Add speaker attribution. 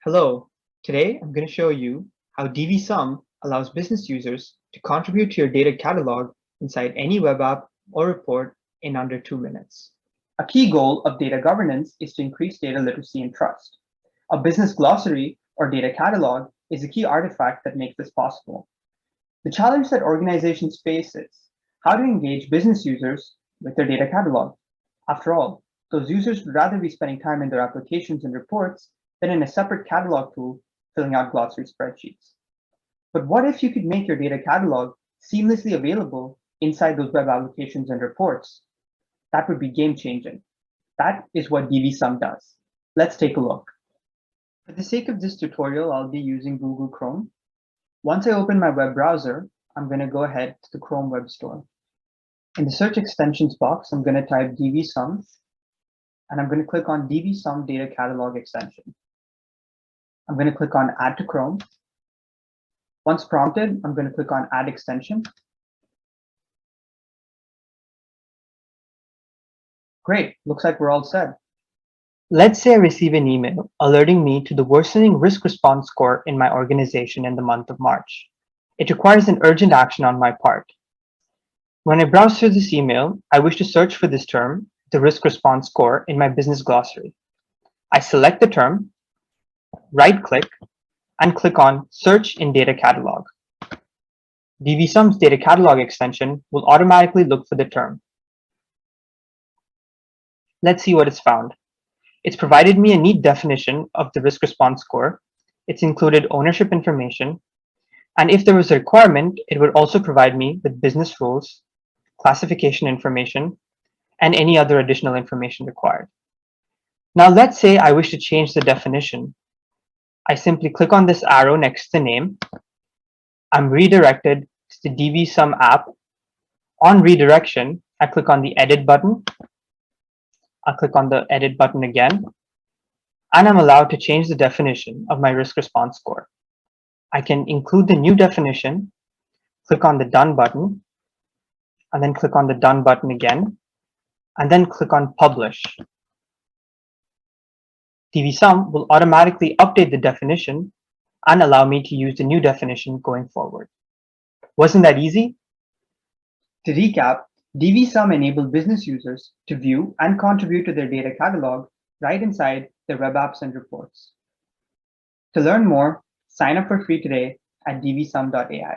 Speaker 1: Hello, today I'm going to show you how DvSum allows business users to contribute to your data catalog inside any web app or report in under 2 minutes.
Speaker 2: A key goal of data governance is to increase data literacy and trust. A business glossary or data catalog is a key artifact that makes this possible. The challenge that organizations face is how to engage business users with their data catalog. After all, those users would rather be spending time in their applications and reports than in a separate catalog tool filling out glossary spreadsheets. But what if you could make your data catalog seamlessly available inside those web applications and reports? That would be game-changing. That is what DvSum does. Let's take a look. For the sake of this tutorial, I'll be using Google Chrome. Once I open my web browser, I'm going to go ahead to the Chrome Web Store. In the search extensions box, I'm going to type DvSum, and I'm going to click on DvSum Data Catalog extension. I'm going to click on Add to Chrome. Once prompted, I'm going to click on Add Extension. Great, looks like we're all set.
Speaker 1: Let's say I receive an email alerting me to the worsening risk response score in my organization in the month of March. It requires an urgent action on my part. When I browse through this email, I wish to search for this term, the risk response score, in my business glossary. I select the term, right-click, and click on Search in Data Catalog. DvSum's Data Catalog extension will automatically look for the term. Let's see what it's found. It's provided me a neat definition of the risk response score. It's included ownership information. And if there was a requirement, it would also provide me with business rules, classification information, and any other additional information required. Now, let's say I wish to change the definition. I simply click on this arrow next to the name. I'm redirected to the DvSum app. On redirection, I click on the Edit button. I'll click on the Edit button again, and I'm allowed to change the definition of my risk response score. I can include the new definition, click on the Done button, and then click on the Done button again, and then click on Publish. DvSum will automatically update the definition and allow me to use the new definition going forward. Wasn't that easy?
Speaker 2: To recap, DvSum enabled business users to view and contribute to their data catalog right inside their web apps and reports. To learn more, sign up for free today at dvsum.ai.